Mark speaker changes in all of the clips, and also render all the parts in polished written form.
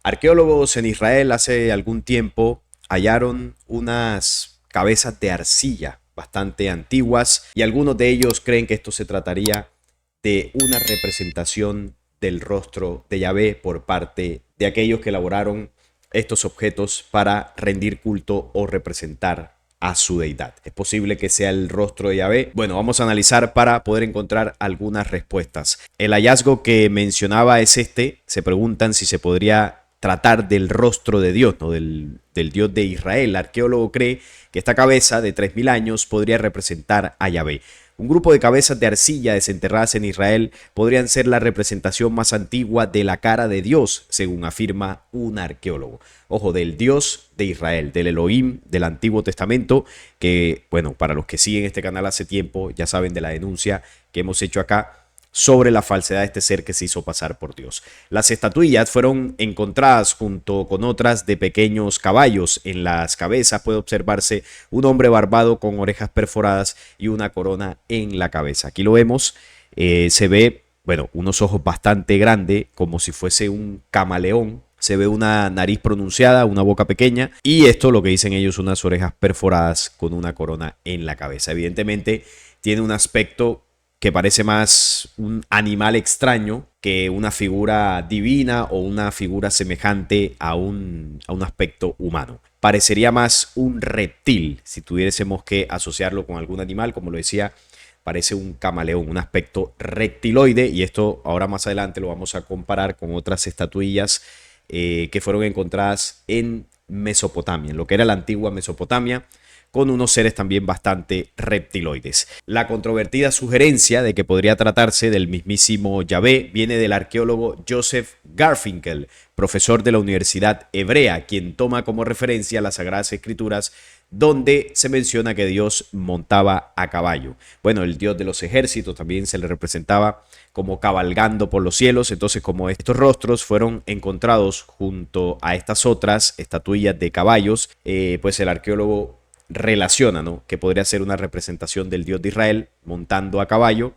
Speaker 1: Arqueólogos en Israel hace algún tiempo hallaron unas cabezas de arcilla bastante antiguas y algunos de ellos creen que esto se trataría de una representación del rostro de Yahvé por parte de aquellos que elaboraron estos objetos para rendir culto o representar a su deidad. ¿Es posible que sea el rostro de Yahvé? Bueno, vamos a analizar para poder encontrar algunas respuestas. El hallazgo que mencionaba es este. Se preguntan si se podría tratar del rostro de Dios, ¿no? del Dios de Israel. El arqueólogo cree que esta cabeza de 3000 años podría representar a Yahvé. Un grupo de cabezas de arcilla desenterradas en Israel podrían ser la representación más antigua de la cara de Dios, según afirma un arqueólogo. Ojo, del Dios de Israel, del Elohim del Antiguo Testamento, que, bueno, para los que siguen este canal hace tiempo, ya saben de la denuncia que hemos hecho acá sobre la falsedad de este ser que se hizo pasar por Dios. Las estatuillas fueron encontradas junto con otras de pequeños caballos. En las cabezas puede observarse un hombre barbado con orejas perforadas y una corona en la cabeza. Aquí lo vemos, se ve, bueno, unos ojos bastante grandes, como si fuese un camaleón. Se ve una nariz pronunciada, una boca pequeña y esto, lo que dicen ellos, unas orejas perforadas con una corona en la cabeza. Evidentemente tiene un aspecto que parece más un animal extraño que una figura divina o una figura semejante a un aspecto humano. Parecería más un reptil si tuviésemos que asociarlo con algún animal, como lo decía, parece un camaleón, un aspecto reptiloide, y esto ahora más adelante lo vamos a comparar con otras estatuillas que fueron encontradas en Mesopotamia, en lo que era la antigua Mesopotamia, con unos seres también bastante reptiloides. La controvertida sugerencia de que podría tratarse del mismísimo Yahvé viene del arqueólogo Joseph Garfinkel, profesor de la Universidad Hebrea, quien toma como referencia las Sagradas Escrituras, donde se menciona que Dios montaba a caballo. Bueno, el Dios de los ejércitos también se le representaba como cabalgando por los cielos. Entonces, como estos rostros fueron encontrados junto a estas otras estatuillas de caballos, pues el arqueólogo relaciona, ¿no?, que podría ser una representación del Dios de Israel montando a caballo.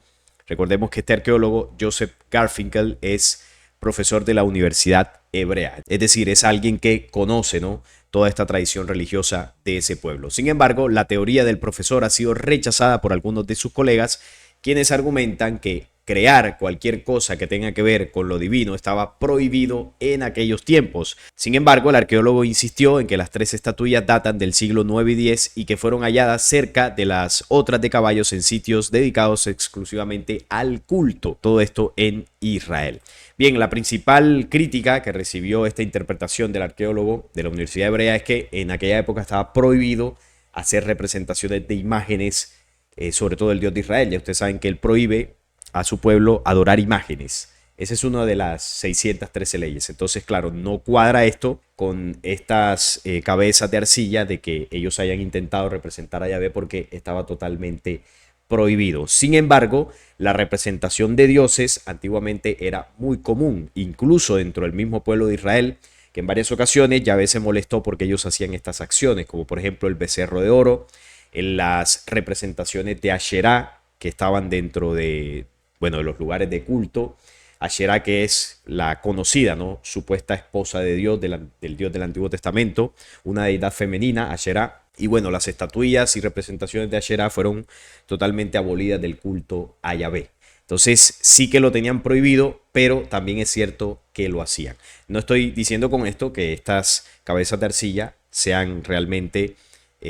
Speaker 1: Recordemos que este arqueólogo, Joseph Garfinkel, es profesor de la Universidad Hebrea, es decir, es alguien que conoce, ¿no?, toda esta tradición religiosa de ese pueblo. Sin embargo, la teoría del profesor ha sido rechazada por algunos de sus colegas, quienes argumentan que crear cualquier cosa que tenga que ver con lo divino estaba prohibido en aquellos tiempos. Sin embargo, el arqueólogo insistió en que las tres estatuillas datan del siglo 9 y 10 y que fueron halladas cerca de las otras de caballos en sitios dedicados exclusivamente al culto. Todo esto en Israel. Bien, la principal crítica que recibió esta interpretación del arqueólogo de la Universidad Hebrea es que en aquella época estaba prohibido hacer representaciones de imágenes, sobre todo el Dios de Israel. Ya ustedes saben que él prohíbe a su pueblo adorar imágenes. Esa es una de las 613 leyes. Entonces, claro, no cuadra esto con estas cabezas de arcilla de que ellos hayan intentado representar a Yahvé, porque estaba totalmente prohibido. Sin embargo, la representación de dioses antiguamente era muy común, incluso dentro del mismo pueblo de Israel, que en varias ocasiones Yahvé se molestó porque ellos hacían estas acciones, como por ejemplo el becerro de oro, en las representaciones de Asherá que estaban dentro de, bueno, de los lugares de culto. Asherá, que es la conocida, ¿no?, supuesta esposa de Dios, del Dios del Antiguo Testamento, una deidad femenina, Asherá. Y bueno, las estatuillas y representaciones de Asherá fueron totalmente abolidas del culto a Yahvé. Entonces sí que lo tenían prohibido, pero también es cierto que lo hacían. No estoy diciendo con esto que estas cabezas de arcilla sean realmente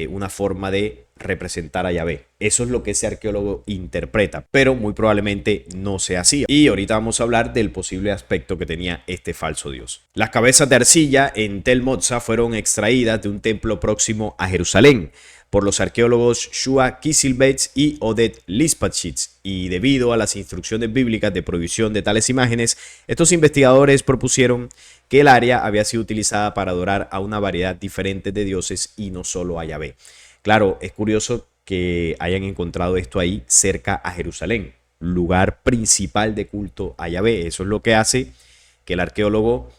Speaker 1: una forma de representar a Yahvé. Eso es lo que ese arqueólogo interpreta, pero muy probablemente no sea así. Y ahorita vamos a hablar del posible aspecto que tenía este falso dios. Las cabezas de arcilla en Tel Motza fueron extraídas de un templo próximo a Jerusalén por los arqueólogos Shua Kisselbaitz y Oded Lispachitz, y debido a las instrucciones bíblicas de prohibición de tales imágenes, estos investigadores propusieron que el área había sido utilizada para adorar a una variedad diferente de dioses y no solo a Yahvé. Claro, es curioso que hayan encontrado esto ahí cerca a Jerusalén, lugar principal de culto a Yahvé. Eso es lo que hace que el arqueólogo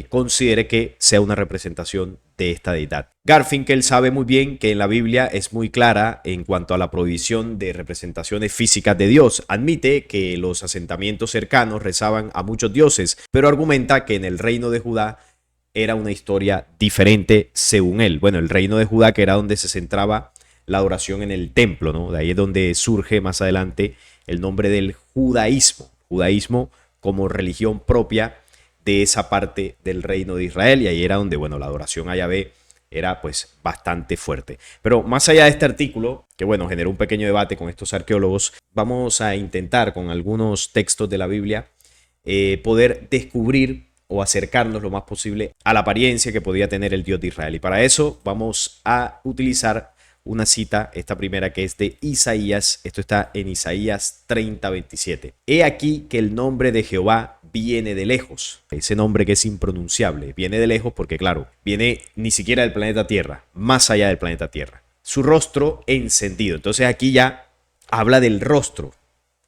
Speaker 1: considere que sea una representación de esta deidad. Garfinkel sabe muy bien que en la Biblia es muy clara en cuanto a la prohibición de representaciones físicas de Dios. Admite que los asentamientos cercanos rezaban a muchos dioses, pero argumenta que en el reino de Judá era una historia diferente según él. Bueno, el reino de Judá, que era donde se centraba la adoración en el templo, ¿no? De ahí es donde surge más adelante el nombre del judaísmo. Judaísmo como religión propia de esa parte del reino de Israel, y ahí era donde, bueno, la adoración a Yahvé era pues bastante fuerte. Pero más allá de este artículo, que bueno, generó un pequeño debate con estos arqueólogos, vamos a intentar con algunos textos de la Biblia poder descubrir o acercarnos lo más posible a la apariencia que podía tener el Dios de Israel. Y para eso vamos a utilizar una cita, esta primera, que es de Isaías. Esto está en Isaías 30:27. He aquí que el nombre de Jehová viene de lejos. Ese nombre que es impronunciable. Viene de lejos porque, claro, viene ni siquiera del planeta Tierra, más allá del planeta Tierra. Su rostro encendido. Entonces aquí ya habla del rostro.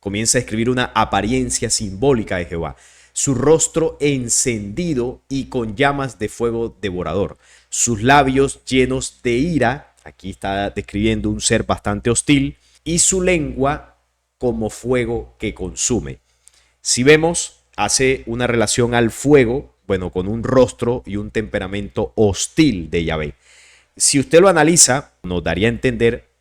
Speaker 1: Comienza a escribir una apariencia simbólica de Jehová. Su rostro encendido y con llamas de fuego devorador. Sus labios llenos de ira. Aquí está describiendo un ser bastante hostil. Y su lengua como fuego que consume. Si vemos, hace una relación al fuego, bueno, con un rostro y un temperamento hostil de Yahvé. Si usted lo analiza, nos daría a entender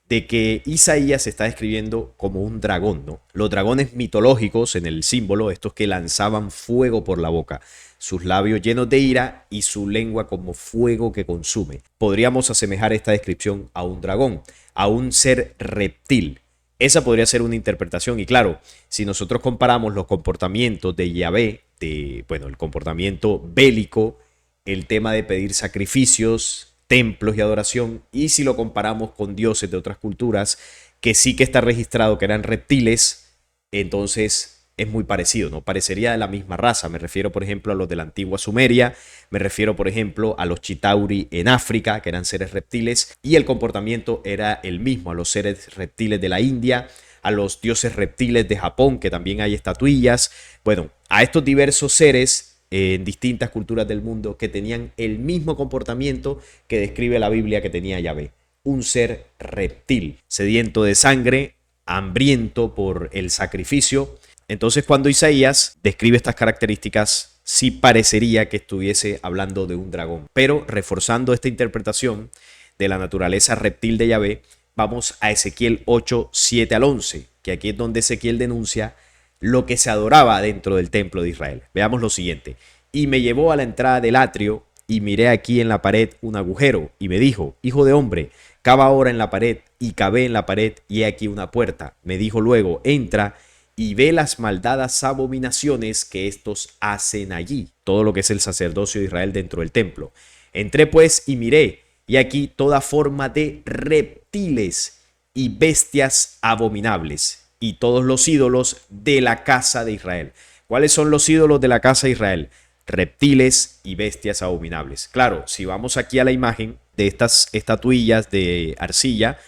Speaker 1: de que Isaías se está describiendo como un dragón, ¿no? Los dragones mitológicos en el símbolo, estos que lanzaban fuego por la boca, sus labios llenos de ira y su lengua como fuego que consume. Podríamos asemejar esta descripción a un dragón, a un ser reptil. Esa podría ser una interpretación. Y claro, si nosotros comparamos los comportamientos de Yahvé, el comportamiento bélico, el tema de pedir sacrificios, templos y adoración, y si lo comparamos con dioses de otras culturas, que sí que está registrado que eran reptiles, entonces es muy parecido, ¿no? Parecería de la misma raza. Me refiero, por ejemplo, a los de la antigua Sumeria, me refiero, por ejemplo, a los Chitauri en África, que eran seres reptiles, y el comportamiento era el mismo, a los seres reptiles de la India, a los dioses reptiles de Japón, que también hay estatuillas. Bueno, a estos diversos seres en distintas culturas del mundo que tenían el mismo comportamiento que describe la Biblia que tenía Yahvé. Un ser reptil, sediento de sangre, hambriento por el sacrificio. Entonces, cuando Isaías describe estas características, sí parecería que estuviese hablando de un dragón. Pero reforzando esta interpretación de la naturaleza reptil de Yahvé, vamos a Ezequiel 8, 7 al 11, que aquí es donde Ezequiel denuncia lo que se adoraba dentro del templo de Israel. Veamos lo siguiente. Y me llevó a la entrada del atrio y miré aquí en la pared un agujero y me dijo, hijo de hombre, cava ahora en la pared, y cavé en la pared y he aquí una puerta. Me dijo luego, entra y ve las maldadas abominaciones que estos hacen allí. Todo lo que es el sacerdocio de Israel dentro del templo. Entré pues y miré, y aquí toda forma de reptiles y bestias abominables, y todos los ídolos de la casa de Israel. ¿Cuáles son los ídolos de la casa de Israel? Reptiles y bestias abominables. Claro, si vamos aquí a la imagen de estas estatuillas de arcilla,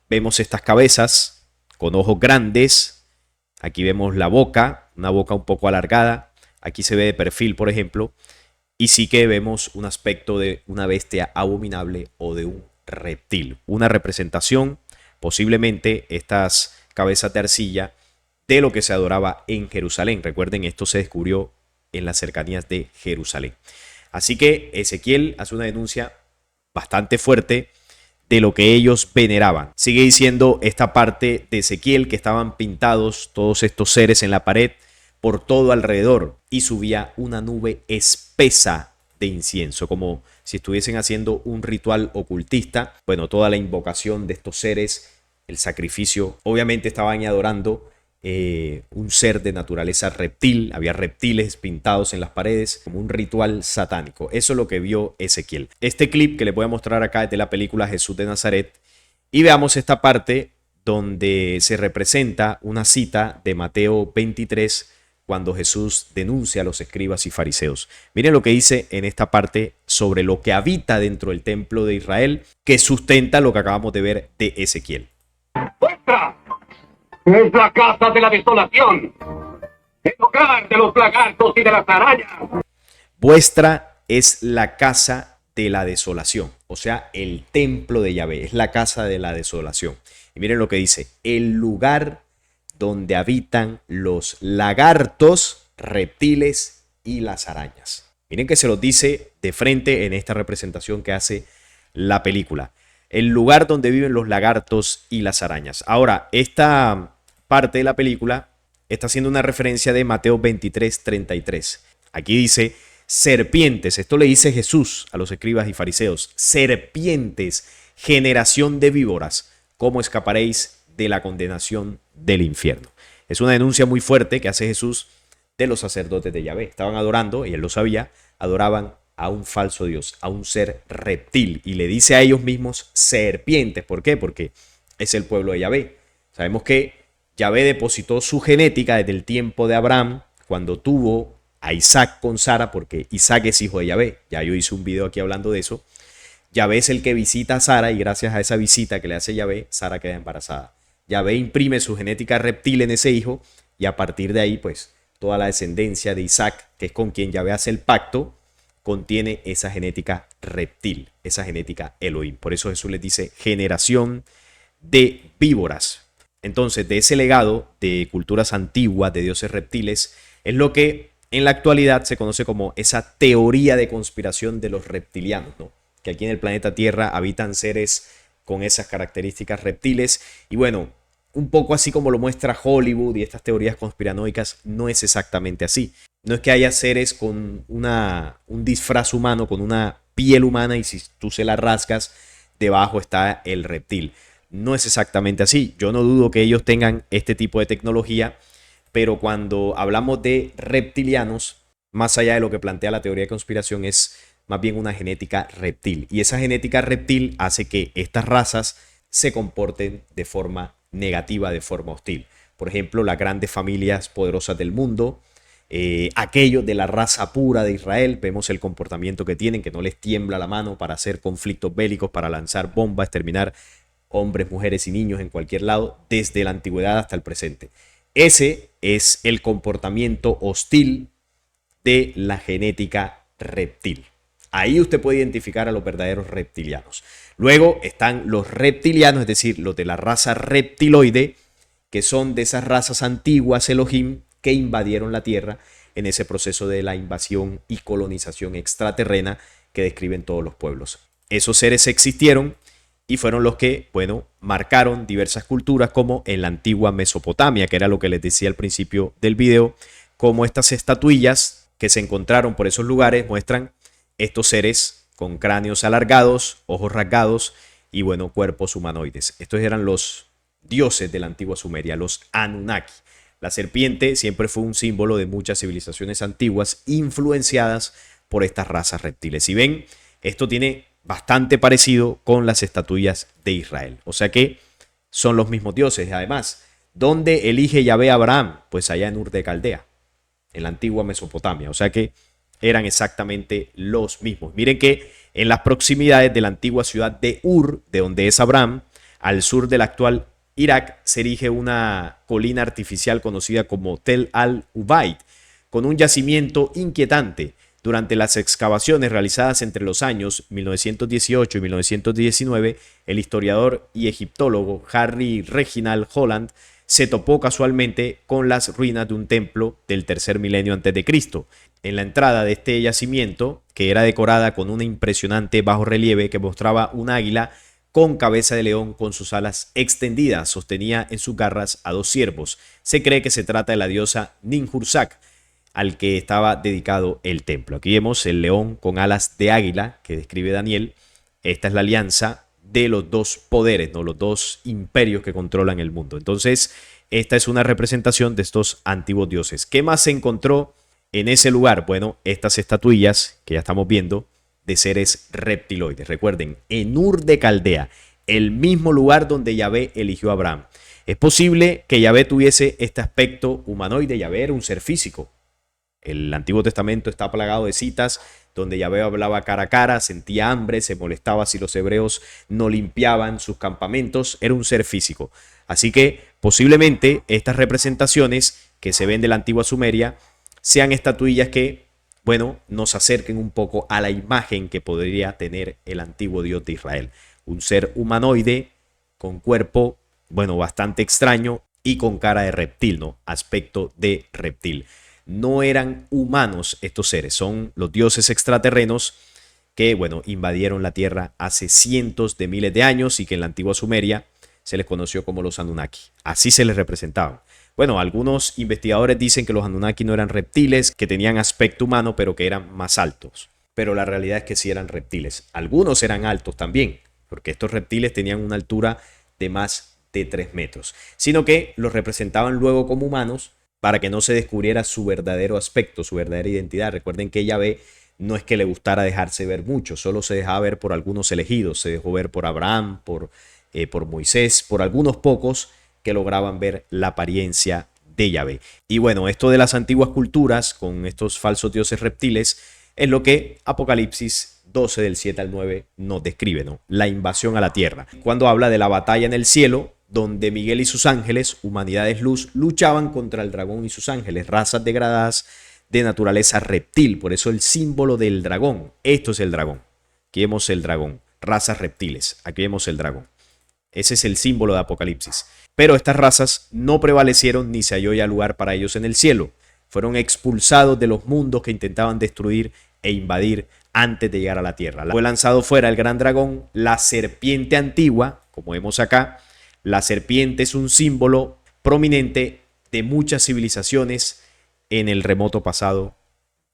Speaker 1: vemos estas cabezas con ojos grandes. Aquí vemos la boca, una boca un poco alargada. Aquí se ve de perfil, por ejemplo. Y sí que vemos un aspecto de una bestia abominable o de un reptil. Una representación, posiblemente estas cabezas de arcilla, de lo que se adoraba en Jerusalén. Recuerden, esto se descubrió en las cercanías de Jerusalén. Así que Ezequiel hace una denuncia bastante fuerte de lo que ellos veneraban. Sigue diciendo esta parte de Ezequiel que estaban pintados todos estos seres en la pared por todo alrededor y subía una nube espesa de incienso, como si estuviesen haciendo un ritual ocultista. Bueno, toda la invocación de estos seres, el sacrificio, obviamente estaban adorando un ser de naturaleza reptil. Había reptiles pintados en las paredes como un ritual satánico. Eso es lo que vio Ezequiel. Este clip que les voy a mostrar acá es de la película Jesús de Nazaret, y veamos esta parte donde se representa una cita de Mateo 23 cuando Jesús denuncia a los escribas y fariseos. Miren lo que dice en esta parte sobre lo que habita dentro del templo de Israel, que sustenta lo que acabamos de ver de Ezequiel.
Speaker 2: ¡Vuestra es la casa de la desolación, el hogar de los lagartos y de las arañas!
Speaker 1: Vuestra es la casa de la desolación, o sea, el templo de Yahvé, es la casa de la desolación. Y miren lo que dice, el lugar donde habitan los lagartos, reptiles y las arañas. Miren que se los dice de frente en esta representación que hace la película. El lugar donde viven los lagartos y las arañas. Ahora, esta parte de la película está haciendo una referencia de Mateo 23:33. Aquí dice serpientes. Esto le dice Jesús a los escribas y fariseos. Serpientes, generación de víboras, ¿cómo escaparéis de la condenación del infierno? Es una denuncia muy fuerte que hace Jesús de los sacerdotes de Yahvé. Estaban adorando, y él lo sabía, adoraban a un falso Dios, a un ser reptil, y le dice a ellos mismos serpientes. ¿Por qué? Porque es el pueblo de Yahvé. Sabemos que Yahvé depositó su genética desde el tiempo de Abraham, cuando tuvo a Isaac con Sara, porque Isaac es hijo de Yahvé. Ya yo hice un video aquí hablando de eso. Yahvé es el que visita a Sara, y gracias a esa visita que le hace Yahvé, Sara queda embarazada. Yahvé imprime su genética reptil en ese hijo, y a partir de ahí, pues, toda la descendencia de Isaac, que es con quien Yahvé hace el pacto, contiene esa genética reptil, esa genética Elohim. Por eso Jesús les dice generación de víboras. Entonces, de ese legado de culturas antiguas, de dioses reptiles, es lo que en la actualidad se conoce como esa teoría de conspiración de los reptilianos, ¿no? Que aquí en el planeta Tierra habitan seres con esas características reptiles. Y bueno, un poco así como lo muestra Hollywood y estas teorías conspiranoicas, no es exactamente así. No es que haya seres con un disfraz humano, con una piel humana, y si tú se la rascas, debajo está el reptil. No es exactamente así. Yo no dudo que ellos tengan este tipo de tecnología, pero cuando hablamos de reptilianos, más allá de lo que plantea la teoría de conspiración, es más bien una genética reptil. Y esa genética reptil hace que estas razas se comporten de forma negativa, de forma hostil. Por ejemplo, las grandes familias poderosas del mundo, aquellos de la raza pura de Israel, vemos el comportamiento que tienen, que no les tiembla la mano para hacer conflictos bélicos, para lanzar bombas, exterminar hombres, mujeres y niños en cualquier lado, desde la antigüedad hasta el presente. Ese es el comportamiento hostil de la genética reptil. Ahí usted puede identificar a los verdaderos reptilianos. Luego están los reptilianos, es decir, los de la raza reptiloide, que son de esas razas antiguas Elohim que invadieron la Tierra en ese proceso de la invasión y colonización extraterrena que describen todos los pueblos. Esos seres existieron y fueron los que, bueno, marcaron diversas culturas, como en la antigua Mesopotamia, que era lo que les decía al principio del video, como estas estatuillas que se encontraron por esos lugares muestran estos seres con cráneos alargados, ojos rasgados y, bueno, cuerpos humanoides. Estos eran los dioses de la antigua Sumeria, los Anunnaki. La serpiente siempre fue un símbolo de muchas civilizaciones antiguas influenciadas por estas razas reptiles. Si ven, esto tiene bastante parecido con las estatuillas de Israel. O sea que son los mismos dioses. Además, ¿dónde elige Yahvé a Abraham? Pues allá en Ur de Caldea, en la antigua Mesopotamia. O sea que eran exactamente los mismos. Miren que en las proximidades de la antigua ciudad de Ur, de donde es Abraham, al sur del actual Irak, se erige una colina artificial conocida como Tel al-Ubaid, con un yacimiento inquietante. Durante las excavaciones realizadas entre los años 1918 y 1919, el historiador y egiptólogo Harry Reginald Holland se topó casualmente con las ruinas de un templo del tercer milenio antes de Cristo. En la entrada de este yacimiento, que era decorada con un impresionante bajorrelieve que mostraba un águila con cabeza de león con sus alas extendidas, sostenía en sus garras a dos ciervos. Se cree que se trata de la diosa Ninhursag, al que estaba dedicado el templo. Aquí vemos el león con alas de águila que describe Daniel. Esta es la alianza de los dos poderes, ¿no? Los dos imperios que controlan el mundo. Entonces, esta es una representación de estos antiguos dioses. ¿Qué más se encontró en ese lugar? Bueno, estas estatuillas que ya estamos viendo de seres reptiloides. Recuerden, en Ur de Caldea, el mismo lugar donde Yahvé eligió a Abraham. Es posible que Yahvé tuviese este aspecto humanoide. Yahvé era un ser físico. El Antiguo Testamento está plagado de citas donde Yahvé hablaba cara a cara, sentía hambre, se molestaba si los hebreos no limpiaban sus campamentos. Era un ser físico. Así que posiblemente estas representaciones que se ven de la antigua Sumeria sean estatuillas que, bueno, nos acerquen un poco a la imagen que podría tener el antiguo Dios de Israel. Un ser humanoide con cuerpo, bueno, bastante extraño y con cara de reptil, ¿no? Aspecto de reptil. no eran humanos estos seres, son los dioses extraterrenos que, bueno, invadieron la Tierra hace cientos de miles de años y que en la antigua Sumeria se les conoció como los Anunnaki. Así se les representaban. Bueno, algunos investigadores dicen que los Anunnaki no eran reptiles, que tenían aspecto humano, pero que eran más altos. Pero la realidad es que sí eran reptiles. Algunos eran altos también, porque estos reptiles tenían una altura de más de 3 metros, sino que los representaban luego como humanos para que no se descubriera su verdadero aspecto, su verdadera identidad. Recuerden que Yahvé no es que le gustara dejarse ver mucho, solo se dejaba ver por algunos elegidos, se dejó ver por Abraham, por Moisés, por algunos pocos que lograban ver la apariencia de Yahvé. Y bueno, esto de las antiguas culturas con estos falsos dioses reptiles es lo que Apocalipsis 12 del 7 al 9 nos describe, ¿no? La invasión a la tierra. Cuando habla de la batalla en el cielo, donde Miguel y sus ángeles, humanidades luz, luchaban contra el dragón y sus ángeles, razas degradadas de naturaleza reptil. Por eso el símbolo del dragón. Esto es el dragón. Aquí vemos el dragón. Razas reptiles. Aquí vemos el dragón. Ese es el símbolo de Apocalipsis. Pero estas razas no prevalecieron ni se halló ya lugar para ellos en el cielo. Fueron expulsados de los mundos que intentaban destruir e invadir antes de llegar a la tierra. Fue lanzado fuera el gran dragón, la serpiente antigua, como vemos acá. La serpiente es un símbolo prominente de muchas civilizaciones en el remoto pasado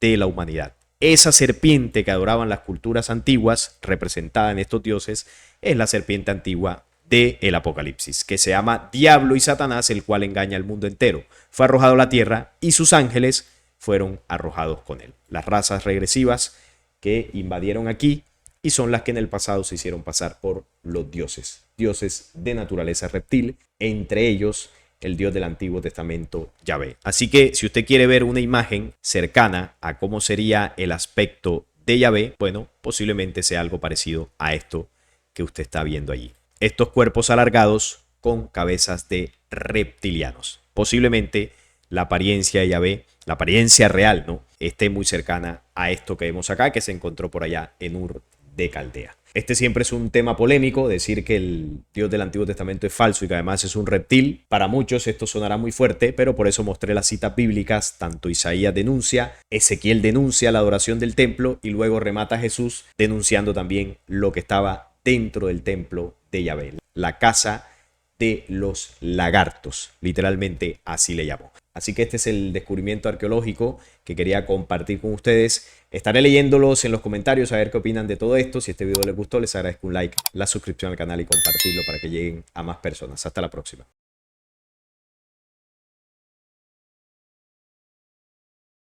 Speaker 1: de la humanidad. Esa serpiente que adoraban las culturas antiguas, representada en estos dioses, es la serpiente antigua del Apocalipsis, que se llama Diablo y Satanás, el cual engaña al mundo entero. Fue arrojado a la tierra y sus ángeles fueron arrojados con él. Las razas regresivas que invadieron aquí y son las que en el pasado se hicieron pasar por los dioses, dioses de naturaleza reptil, entre ellos el Dios del Antiguo Testamento, Yahvé. Así que si usted quiere ver una imagen cercana a cómo sería el aspecto de Yahvé, bueno, posiblemente sea algo parecido a esto que usted está viendo allí. Estos cuerpos alargados con cabezas de reptilianos. Posiblemente la apariencia de Yahvé, la apariencia real, ¿no?, esté muy cercana a esto que vemos acá, que se encontró por allá en Ur de Caldea. Este siempre es un tema polémico, decir que el Dios del Antiguo Testamento es falso y que además es un reptil. Para muchos esto sonará muy fuerte, pero por eso mostré las citas bíblicas. Tanto Isaías denuncia, Ezequiel denuncia la adoración del templo y luego remata Jesús denunciando también lo que estaba dentro del templo de Yahvé, la casa de los lagartos, literalmente así le llamó. Así que este es el descubrimiento arqueológico que quería compartir con ustedes. Estaré leyéndolos en los comentarios a ver qué opinan de todo esto. Si este video les gustó, les agradezco un like, la suscripción al canal y compartirlo para que lleguen a más personas. Hasta la próxima.